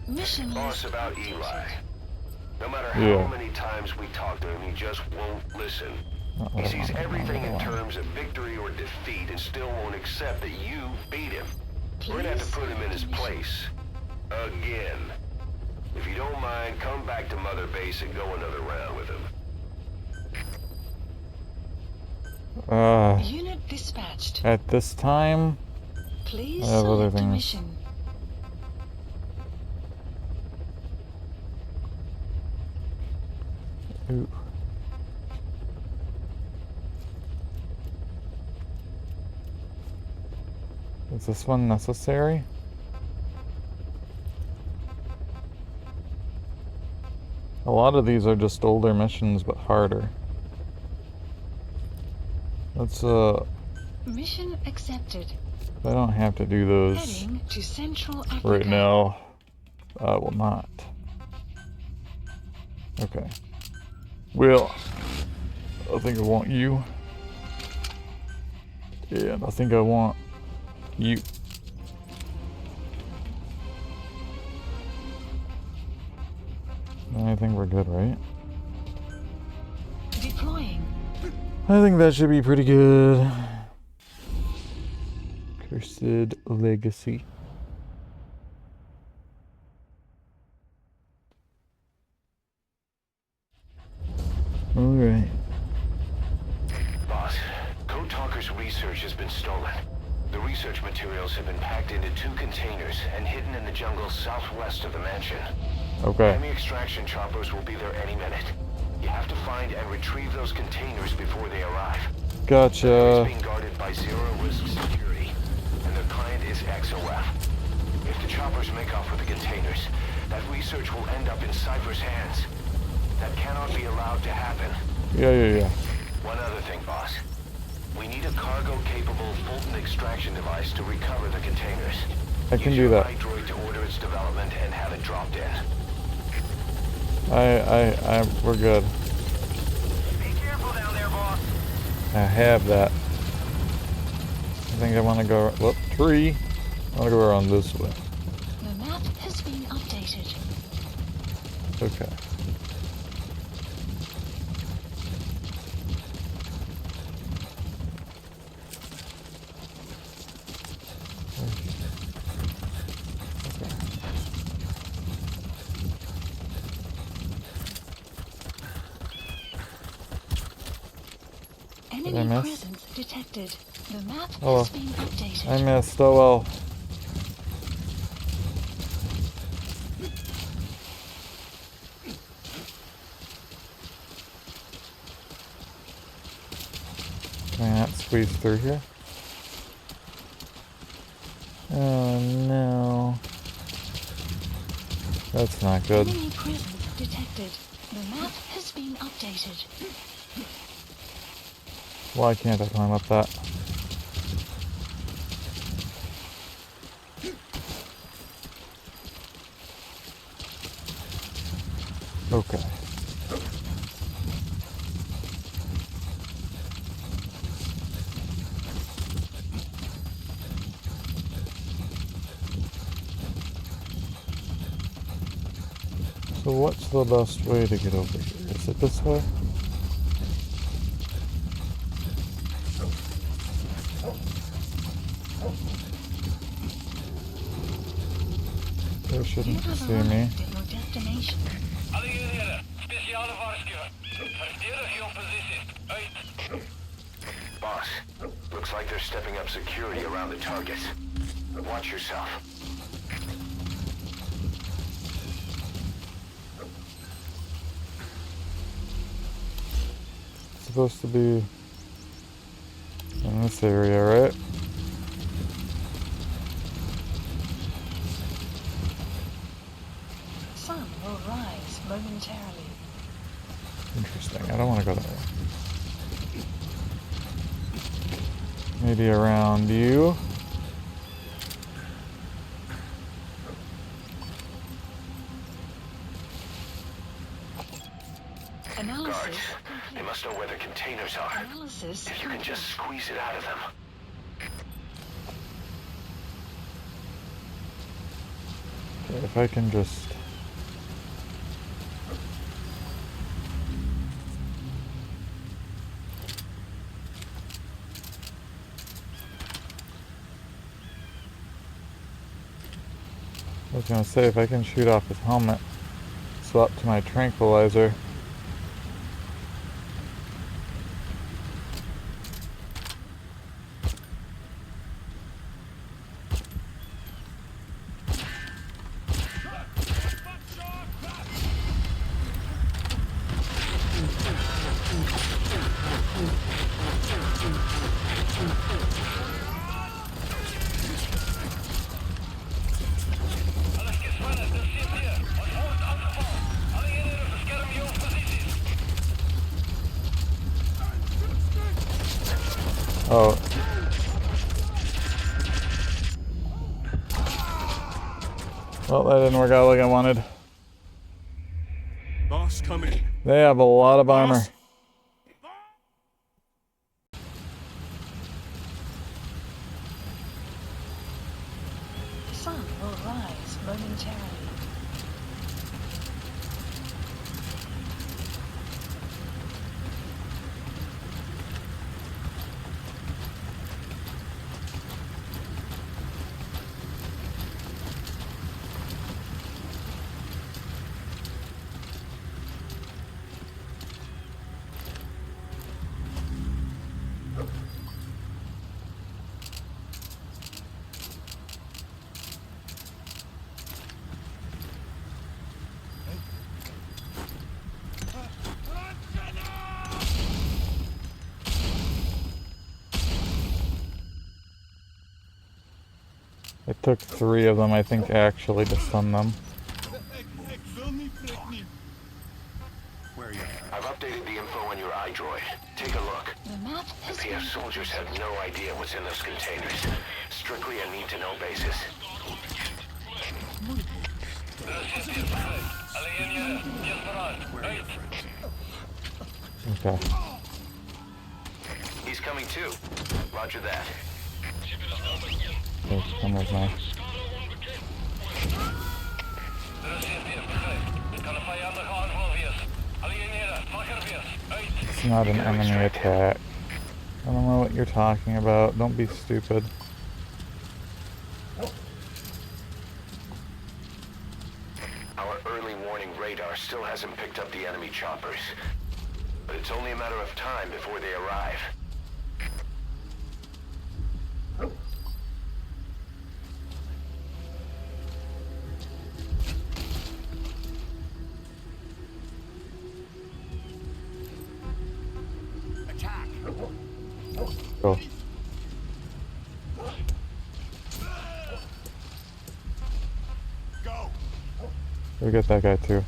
Mission Boss, list about updated. Eli. No matter Yeah. how many times we talk to him, he just won't listen. He sees everything in terms of victory or defeat and still won't accept that you beat him. We're gonna have to put him in his place. Again. If you don't mind, come back to Mother Base and go another round with him. Unit dispatched. At this time, Please I have other select a things. mission. ooh. Is this one necessary? A lot of these are just older missions, but harder. Let's, Mission accepted. I don't have to do those Heading to Central Africa. right now. I will not. Okay. Well, I think I want you. And I think I want you. I think we're good, right? Deploying. I think that should be pretty good. Cursed Legacy. Alright. Boss, Code Talker's research has been stolen. The research materials have been packed into 2 containers and hidden in the jungle southwest of the mansion. Okay. Enemy extraction choppers will be there any minute. You have to find and retrieve those containers before they arrive. Gotcha. It's being guarded by zero-risk security, and their client is XOF. If the choppers make off with the containers, that research will end up in Cypher's hands. That cannot be allowed to happen. Yeah. One other thing, boss. We need a cargo-capable Fulton extraction device to recover the containers. I can Use do your that. light droid to order its development and have it dropped in. We're good. Be careful down there, boss. I have that. I think I want to go, whoop, tree. I want to go around this way. The map has been updated. Okay. Enemy miss? presence detected. The map Oh, has been updated. I missed, oh well. Can I not squeeze through here? Oh no. That's not good. Enemy presence detected. The map has been updated. Why can't I climb up that? Okay. So what's the best way to get over here? Is it this way? They shouldn't You have see me. arrived at your destination. Alle eenheden, speciale waarschuwing. Verdedig your position. Uit. Boss, looks like they're stepping up security around the targets. Watch yourself. It's supposed to be in this area, right? Sun will rise momentarily. Interesting. I don't want to go that way. Maybe around you. Analysis Guards, they complete. must know where the containers are. Analysis If you can just squeeze it out of them. If I can just... I was gonna say, if I can shoot off his helmet, swap to my tranquilizer. Oh. Well, that didn't work out like I wanted. Boss, come in. They have a lot of armor. Boss. The sun will rise momentarily. It took 3 of them, I think, actually, to stun them. Where are you? I've updated the info on your iDroid. Take a look. The map The has been PF soldiers have no idea what's in those containers. Strictly a need-to-know basis. Okay. He's coming too. Roger that. There's cameras now. It's not an enemy attack. I don't know what you're talking about. Don't be stupid. Our early warning radar still hasn't picked up the enemy choppers. But it's only a matter of time before they arrive. Attack! Go. Go! Go get that guy too.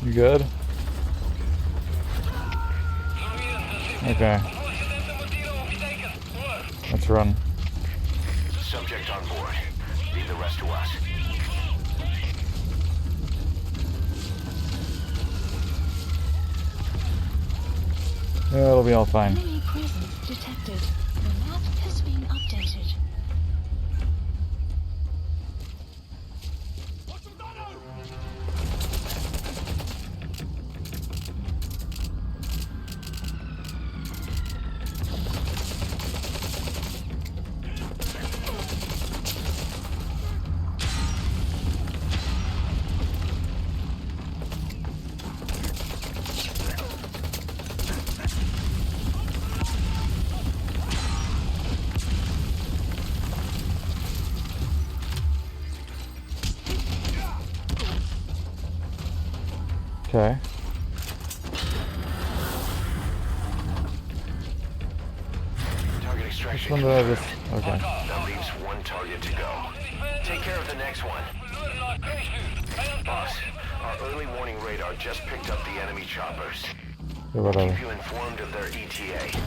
You good? Okay. Let's run. Subject on board. Leave the rest to us. Yeah, it'll be all fine. enemy presence detected. The map has been updated. Okay. Target extraction. Which one did I just... Okay. That leaves one target to go. Take care of the next one. Boss, Our early warning radar just picked up the enemy choppers. Yeah, whatever. Keep you informed of their ETA.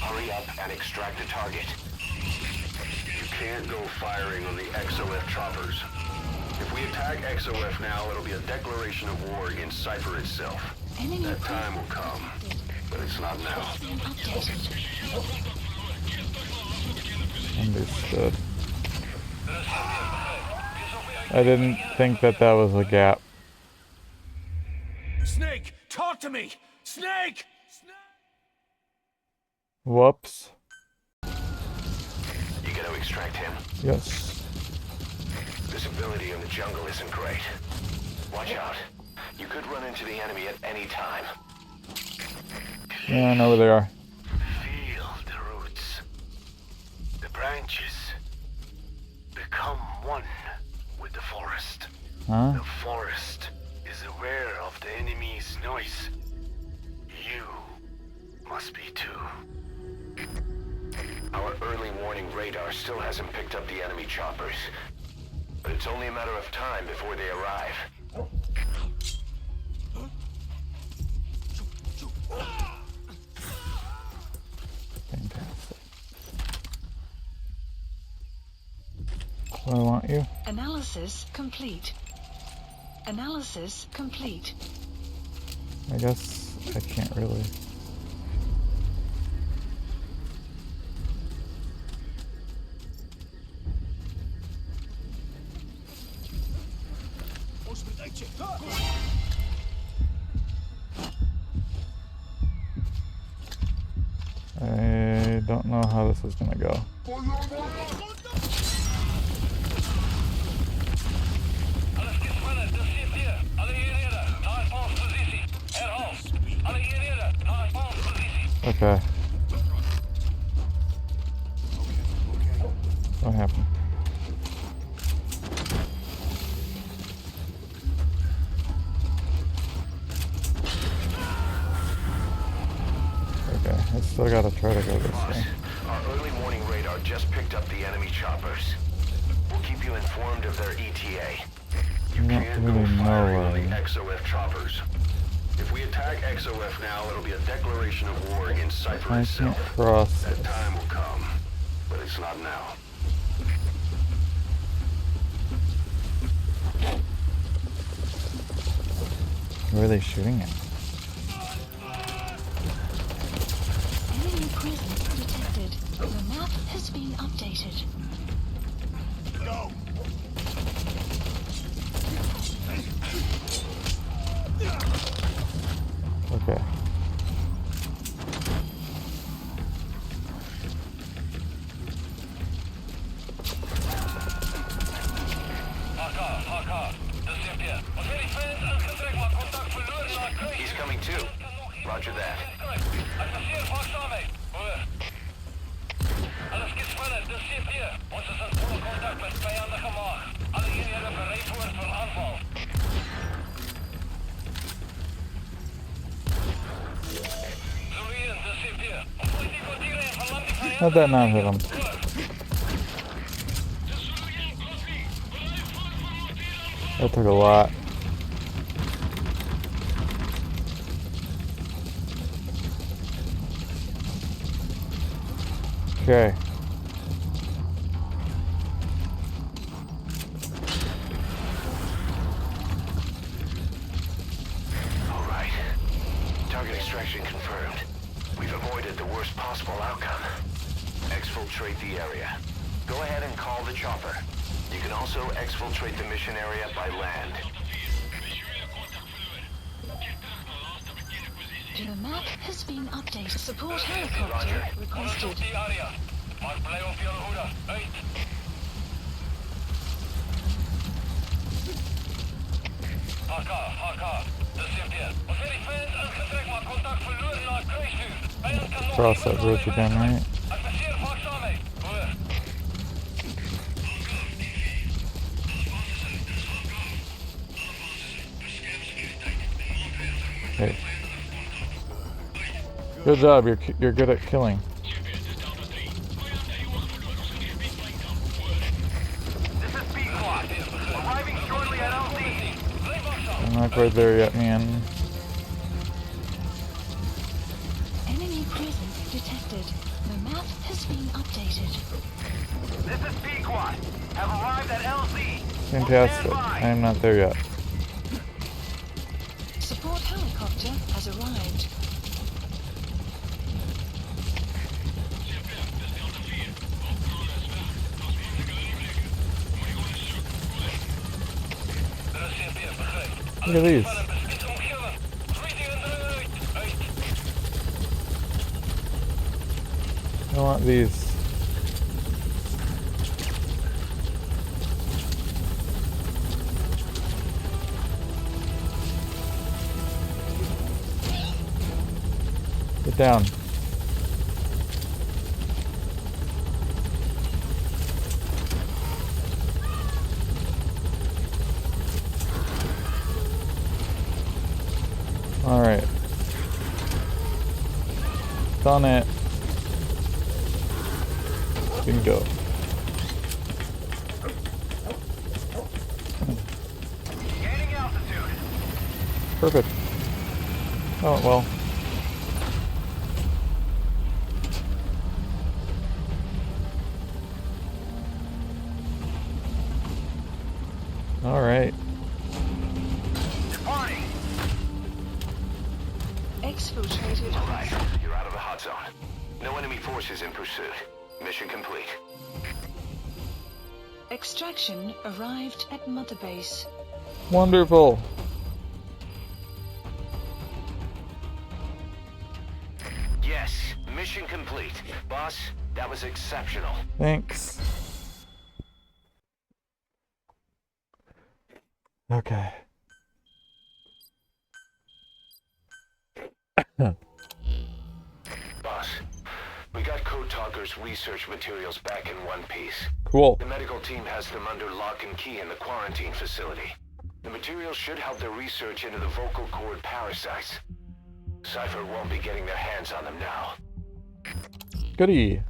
Hurry up and extract the target. You can't go firing on the XOF choppers. If we attack XOF now, it'll be a declaration of war against Cypher itself. Enemy That time will come, but it's not now. has been updated. Understood. I didn't think that that was a gap. Snake, talk to me! Snake! Whoops. You gotta extract him. Yes. Visibility in the jungle isn't great. Watch out. You could run into the enemy at any time. Yeah, I know where they are. Feel the roots. The branches. Become one with the forest. Huh? The forest is aware of the enemy's noise. You must be too. Our early warning radar still hasn't picked up the enemy choppers. But it's only a matter of time before they arrive. Fantastic. So I want you. Analysis complete. Analysis complete. I guess I can't really. I don't know how this is gonna go. Alles gespannen, das steht hier. Alle Hierräder, nach Auspositie. Herhaus. Alle Hierräder, nach Auspositie. Okay. What happened? Okay, I still gotta try to go this way. Our early warning radar just picked up the enemy choppers. We'll keep you informed of their ETA. You Not can't really go firing on the know. XOF choppers. If we attack XOF now, it'll be a declaration of war against Cypher I can't itself. cross That this. time will come, but it's not now. Where are they shooting at? Enemy presence detected. The map has been updated. Okay. HK, das steht hier. Was will die Fans angetreten, maar contact verloren naar Kruis. He's coming too. Roger that. Adresseer vaksaamheid. Hoor. Alles gespannen, das steht hier. Ons is in volle contact met vijandige maag. Alle eenhede bereid voor aanval. Zulien, das steht hier. Ons moet die kwartieren en verlam die vijandige. How'd that not hit him? That took a lot. Okay. All right. Target extraction confirmed. We've avoided the worst possible outcome. Exfiltrate the area. Go ahead and call the chopper. You can also exfiltrate the mission area by land. The map has been updated. Support helicopter requested. Onderzoek die area. Maar blijf op jullie hoede. Uit. HK, dat steht hier. Was will die Fans angetreten, maar contact verloren naar Kruisvuur. Vijand kan nog Cross that bridge again, right? Adresseer vaksaamheid. Hoor. Hey. Good job. You're good at killing. This is B-Squad. Arriving shortly at LZ. I'm not quite there yet, man. Enemy presence detected. The map has been updated. This is Pequod. Have arrived at LZ. Fantastic. I am not there yet. Support helicopter has arrived. Look at these. I want these. Get down. All right. Done it. Bingo. Gaining altitude. Perfect. Oh, well. All right. Departing. Exfiltrated. All right, you're out of the hot zone. No enemy forces in pursuit. Mission complete. Extraction arrived at Mother Base. Wonderful. Yes, mission complete. Boss, that was exceptional. Thanks. Okay. Boss, we got Code Talker's research materials back in one piece. Cool. The medical team has them under lock and key in the quarantine facility. The materials should help their research into the vocal cord parasites. Cypher won't be getting their hands on them now. Goody.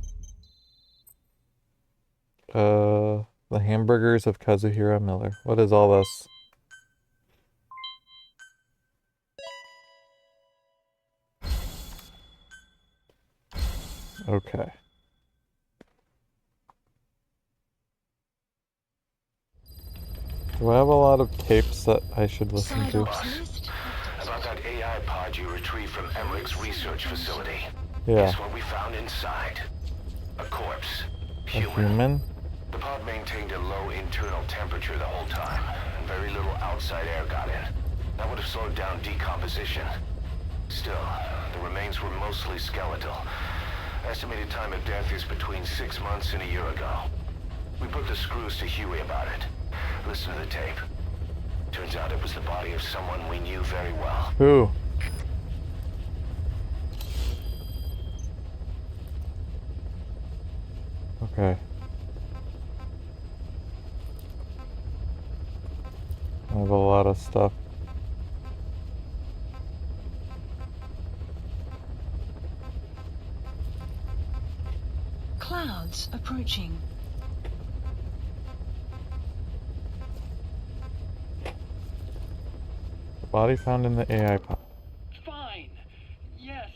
The hamburgers of Kazuhira Miller. What is all this? Okay. Do I have a lot of tapes that I should listen to? Cyborg's list. About that AI pod you retrieved from Emmerich's research facility. Yeah. Guess what we found inside? A corpse. A Human. human? The pod maintained a low internal temperature the whole time, and very little outside air got in. That would have slowed down decomposition. Still, the remains were mostly skeletal. Estimated time of death is between 6 months and a year ago. We put the screws to Huey about it. Listen to the tape. Turns out it was the body of someone we knew very well. Who? Okay. I have a lot of stuff. Clouds approaching. Body found in the AI pod. Fine. Yes,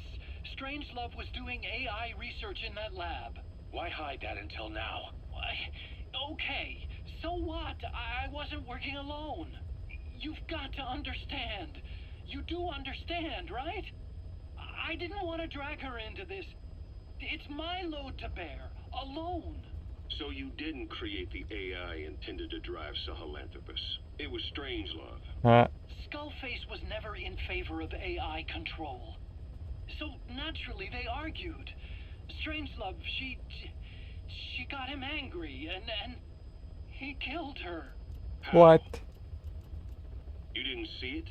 Strangelove was doing AI research in that lab. Why hide that until now? Why? Okay, so what? I wasn't working alone. You've got to understand. You do understand, right? I didn't want to drag her into this. It's my load to bear, alone. So you didn't create the AI intended to drive Sahelanthropus. It was Strangelove. Skullface was never in favor of AI control. So naturally they argued. Strangelove, she got him angry and he killed her. How? What? You didn't see it?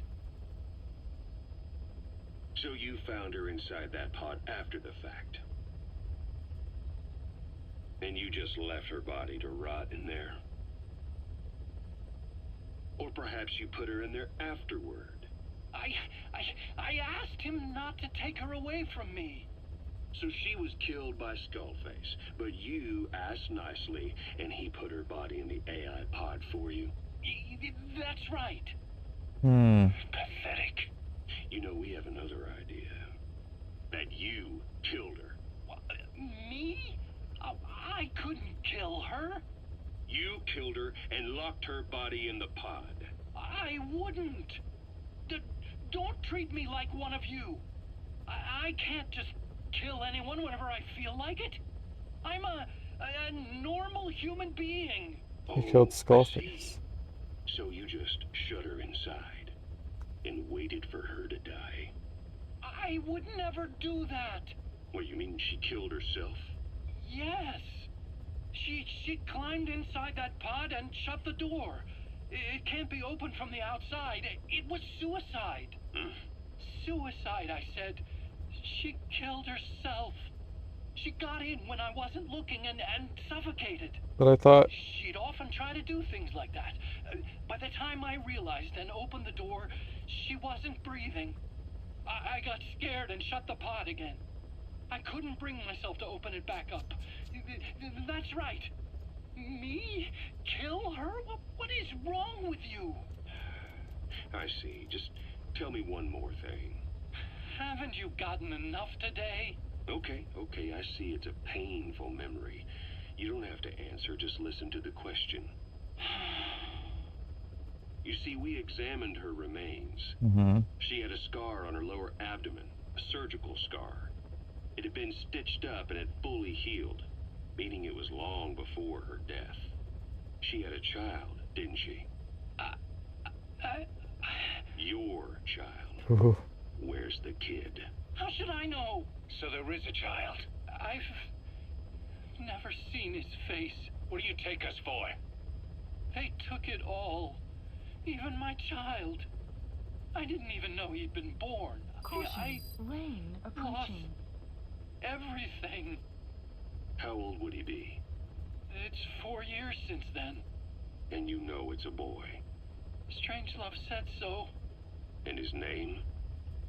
So you found her inside that pod after the fact. And you just left her body to rot in there. Or perhaps you put her in there afterward. I asked him not to take her away from me. So she was killed by Skullface, but you asked nicely, and he put her body in the AI pod for you? That's right. Pathetic. You know, we have another idea. That you killed her. What, me? I couldn't kill her. You killed her and locked her body in the pod. I wouldn't. Don't treat me like one of you. I can't just kill anyone whenever I feel like it. I'm a normal human being. He killed I Skullface. see. So you just shut her inside and waited for her to die. I would never do that. What, you mean she killed herself? Yes. She climbed inside that pod and shut the door. It can't be opened from the outside. It was suicide. Suicide, I said. She killed herself. She got in when I wasn't looking and suffocated. But I thought... She'd often try to do things like that. By the time I realized and opened the door, she wasn't breathing. I got scared and shut the pod again. I couldn't bring myself to open it back up. That's right. Me? Kill her? What is wrong with you? I see. Just tell me one more thing. Haven't you gotten enough today? Okay, I see it's a painful memory. You don't have to answer, just listen to the question. You see, we examined her remains. She had a scar on her lower abdomen, a surgical scar. It had been stitched up and had fully healed, meaning it was long before her death. She had a child, didn't she? Your child. Where's the kid? How should I know? So there is a child. I've never seen his face. What do you take us for? They took it all. Even my child. I didn't even know he'd been born. Caution. Rain approaching. Everything. How old would he be? It's 4 years since then. And you know it's a boy. Strangelove said so. And his name?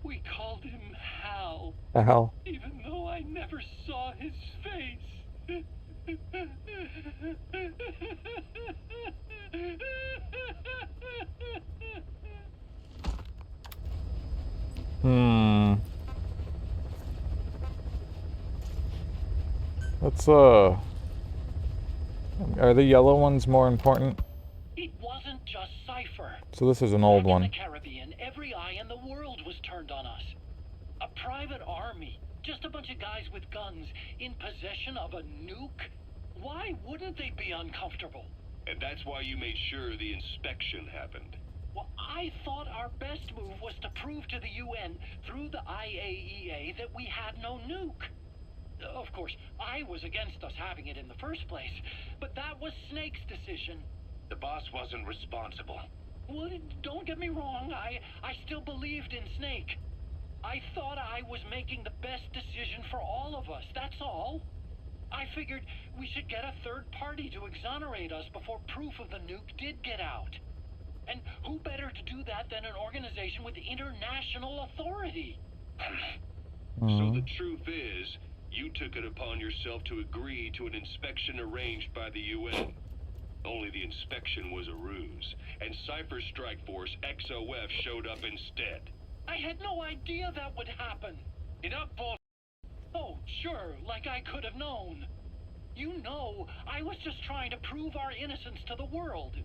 We called him Hal. Hal. Even though I never saw his face. Let's, are the yellow ones more important? It wasn't just Cypher. So this is an old Back one. in the Caribbean, every eye in the world was turned on us. A private army. Just a bunch of guys with guns in possession of a nuke. Why wouldn't they be uncomfortable? And that's why you made sure the inspection happened. Well, I thought our best move was to prove to the UN through the IAEA that we had no nuke. Of course, I was against us having it in the first place, but that was Snake's decision. The boss wasn't responsible. Well, don't get me wrong, I still believed in Snake. I thought I was making the best decision for all of us, that's all. I figured we should get a third party to exonerate us before proof of the nuke did get out. And who better to do that than an organization with international authority? So the truth is, you took it upon yourself to agree to an inspection arranged by the UN. Only the inspection was a ruse, and Cypher's strike force, XOF, showed up instead. I had no idea that would happen. Enough bull. Oh, sure, like I could have known. You know, I was just trying to prove our innocence to the world.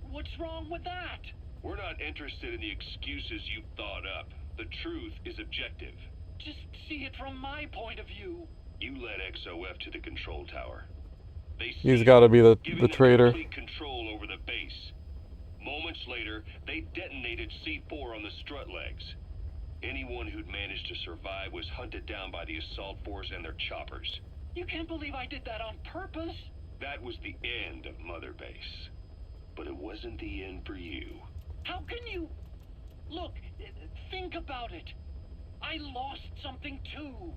What's wrong with that? We're not interested in the excuses you thought up. The truth is objective. Just see it from my point of view. You led XOF to the control tower. He's got to be the traitor. Complete control over the base. Moments later, they detonated C4 on the strut legs. Anyone who'd managed to survive was hunted down by the assault force and their choppers. You can't believe I did that on purpose. That was the end of Mother Base. But it wasn't the end for you. How can you... Look, think about it. I lost something too.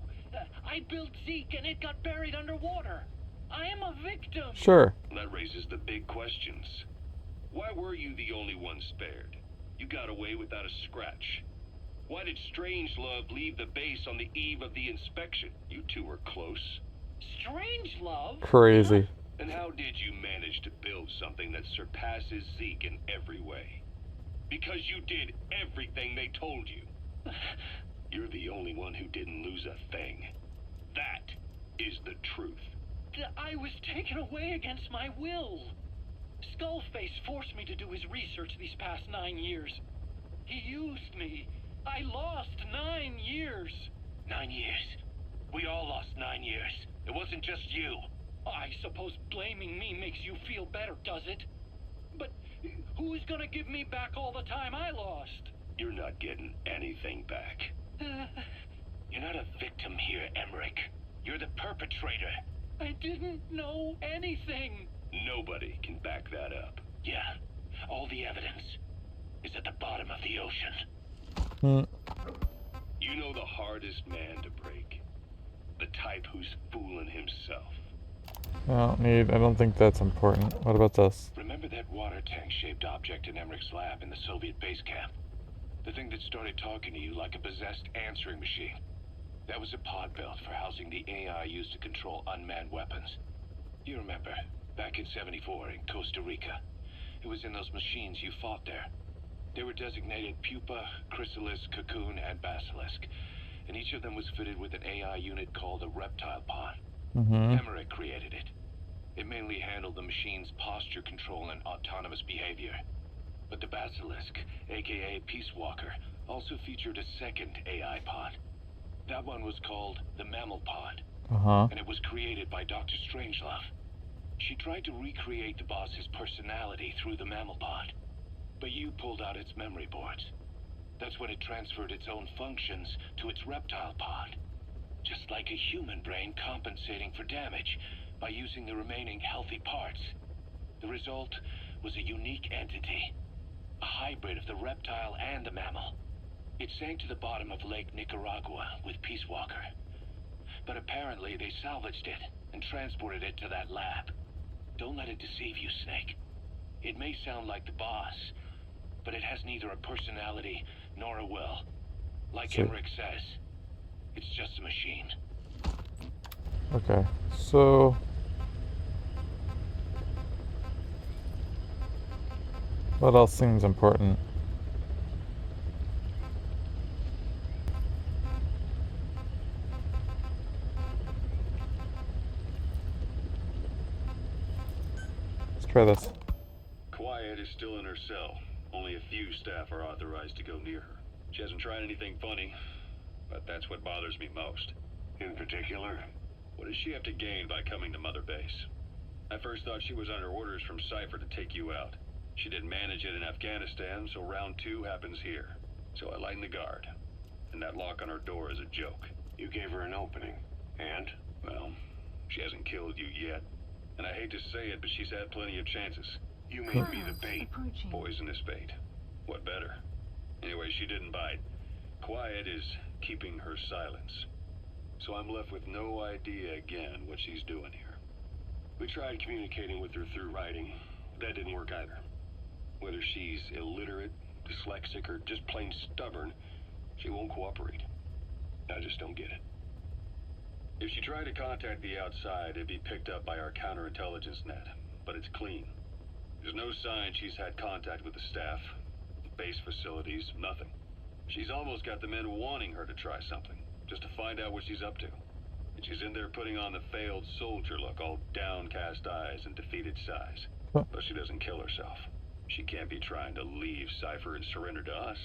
I built Zeke and it got buried underwater. I am a victim. Sure. That raises the big questions. Why were you the only one spared? You got away without a scratch. Why did Strangelove leave the base on the eve of the inspection? You two were close. Strangelove? Crazy. And how did you manage to build something that surpasses Zeke in every way? Because you did everything they told you. You're the only one who didn't lose a thing. That is the truth. I was taken away against my will. Skullface forced me to do his research these past 9 years. He used me. I lost 9 years. 9 years. We all lost 9 years. It wasn't just you. I suppose blaming me makes you feel better, does it? But who's gonna give me back all the time I lost? You're not getting anything back. You're not a victim here, Emmerich. You're the perpetrator. I didn't know anything. Nobody can back that up. Yeah, all the evidence is at the bottom of the ocean. You know the hardest man to break? The type who's fooling himself. I don't think that's important. What about this? Remember that water tank-shaped object in Emmerich's lab in the Soviet base camp? The thing that started talking to you like a possessed answering machine. That was a pod belt for housing the AI used to control unmanned weapons. You remember, back in '74 in Costa Rica. It was in those machines you fought there. They were designated Pupa, Chrysalis, Cocoon, and Basilisk. And each of them was fitted with an AI unit called a reptile pod. Emmerich created it. It mainly handled the machine's posture control and autonomous behavior. But the Basilisk, aka Peace Walker, also featured a second AI pod. That one was called the Mammal Pod. And it was created by Dr. Strangelove. She tried to recreate the boss's personality through the Mammal Pod. But you pulled out its memory boards. That's when it transferred its own functions to its reptile pod. Just like a human brain compensating for damage by using the remaining healthy parts. The result was a unique entity. A hybrid of the reptile and the mammal. It sank to the bottom of Lake Nicaragua with Peace Walker. But apparently they salvaged it and transported it to that lab. Don't let it deceive you, Snake. It may sound like the boss, but it has neither a personality nor a will. Like Emmerich says, it's just a machine. Okay, so... what else seems important? Let's try this. Quiet is still in her cell. Only a few staff are authorized to go near her. She hasn't tried anything funny, but that's what bothers me most. In particular? What does she have to gain by coming to Mother Base? I first thought she was under orders from Cypher to take you out. She didn't manage it in Afghanistan, so round 2 happens here. So I lighten the guard. And that lock on her door is a joke. You gave her an opening. And? Well, she hasn't killed you yet. And I hate to say it, but she's had plenty of chances. You made me the bait. Poisonous bait. What better? Anyway, she didn't bite. Quiet is keeping her silence. So I'm left with no idea again what she's doing here. We tried communicating with her through writing. That didn't work either. Whether she's illiterate, dyslexic, or just plain stubborn, she won't cooperate. I just don't get it. If she tried to contact the outside, it'd be picked up by our counterintelligence net. But it's clean. There's no sign she's had contact with the staff, the base facilities, nothing. She's almost got the men wanting her to try something, just to find out what she's up to. And she's in there putting on the failed soldier look, all downcast eyes and defeated sighs. But she doesn't kill herself. She can't be trying to leave Cypher and surrender to us.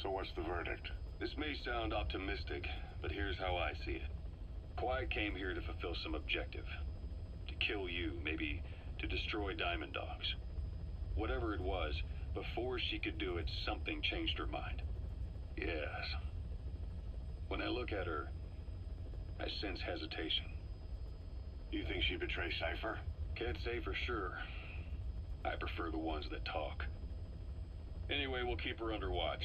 So what's the verdict? This may sound optimistic, but here's how I see it. Quiet came here to fulfill some objective. To kill you, maybe to destroy Diamond Dogs. Whatever it was, before she could do it, something changed her mind. Yes. When I look at her, I sense hesitation. You think she'd betray Cypher? Can't say for sure. I prefer the ones that talk. Anyway, we'll keep her under watch.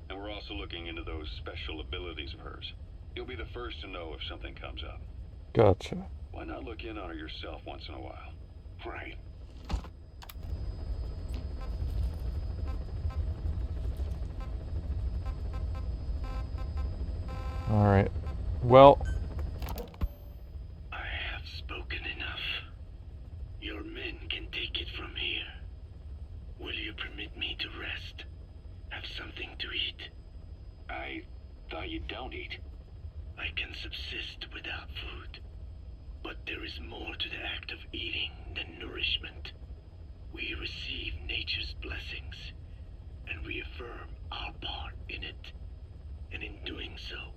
And we're also looking into those special abilities of hers. You'll be the first to know if something comes up. Gotcha. Why not look in on her yourself once in a while? Right. Alright. Well... I have spoken enough. Your men can take it from here. Will you permit me to rest? thought you don't eat. I can subsist without food. But there is more to the act of eating than nourishment. We receive nature's blessings and reaffirm our part in it. And in doing so,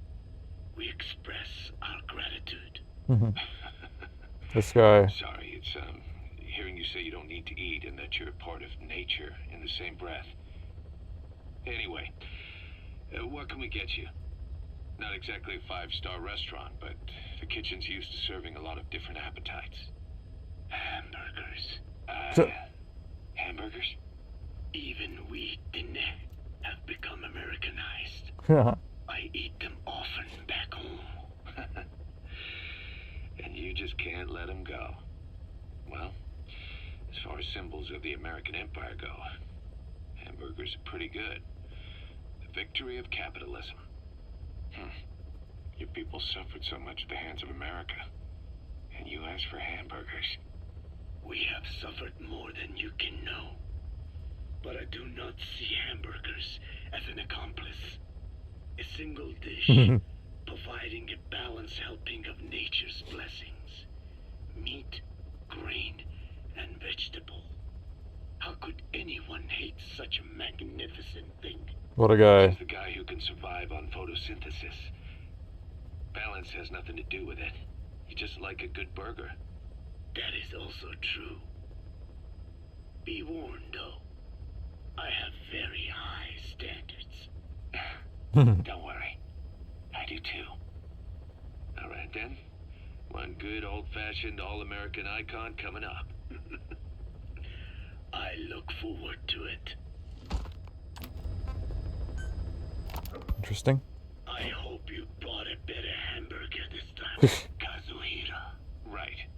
we express our gratitude. This guy. Sorry, it's hearing you say you don't need to eat and that you're a part of nature in the same breath. Anyway, what can we get you? Not exactly a 5-star restaurant, but the kitchen's used to serving a lot of different appetites. Hamburgers. Hamburgers? Even we didn't have become Americanized. Yeah. I eat them often back home. And you just can't let them go. Well, as far as symbols of the American Empire go, hamburgers are pretty good. The victory of capitalism. Your people suffered so much at the hands of America. And you ask for hamburgers. We have suffered more than you can know. But I do not see hamburgers as an accomplice. A single dish, providing a balanced helping of nature's blessings. Meat, grain, and vegetable. How could anyone hate such a magnificent thing? What a guy. He's the guy who can survive on photosynthesis. Balance has nothing to do with it. You just like a good burger. That is also true. Be warned, though. I have very high standards. Don't worry. I do too. All right then. One good old-fashioned all-American icon coming up. I look forward to it. Interesting. I hope you bought a better hamburger this time, Kazuhira. Right.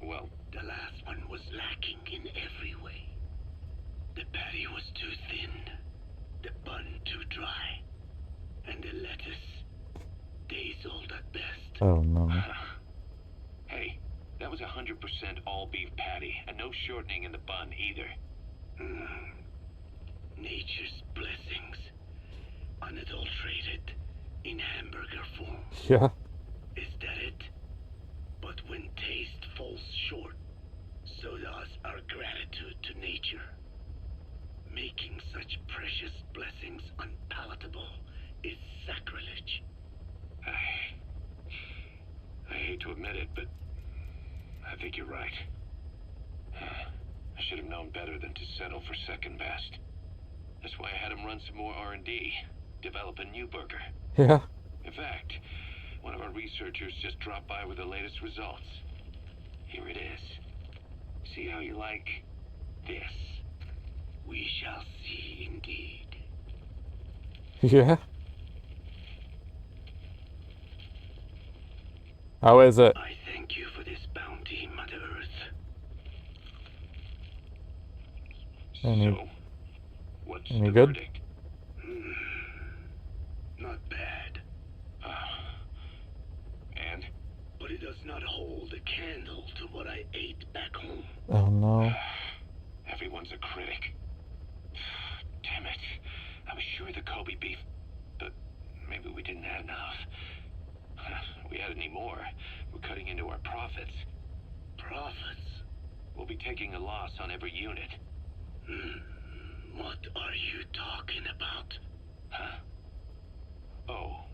Well, the last one was lacking in every way. The patty was too thin, the bun too dry, and the lettuce days old at best. Oh no. Hey, that was 100% all-beef patty, and no shortening in the bun either. Nature's blessings, unadulterated, in hamburger form. Yeah. Is that it? But when taste falls short, so does our gratitude to nature. Making such precious blessings unpalatable is sacrilege. I hate to admit it, but I think you're right. I should have known better than to settle for second best. That's why I had him run some more R&D, develop a new burger. Yeah. In fact, one of our researchers just dropped by with the latest results. Here it is. See how you like this? We shall see indeed. Yeah. How is it? I thank you for this bounty, Mother Earth. So, what's any the good? verdict? Not bad. And? But it does not hold a candle to what I ate back home. Oh no. Everyone's a critic. Damn it. I was sure the Kobe beef, but maybe we didn't have enough. If we had any more, we're cutting into our profits. Profits? We'll be taking a loss on every unit. What are you talking about? Huh? Oh,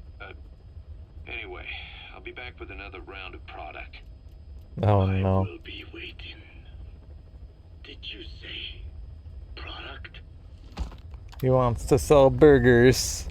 anyway, I'll be back with another round of product. Oh I no. will be waiting. Did you say product? He wants to sell burgers.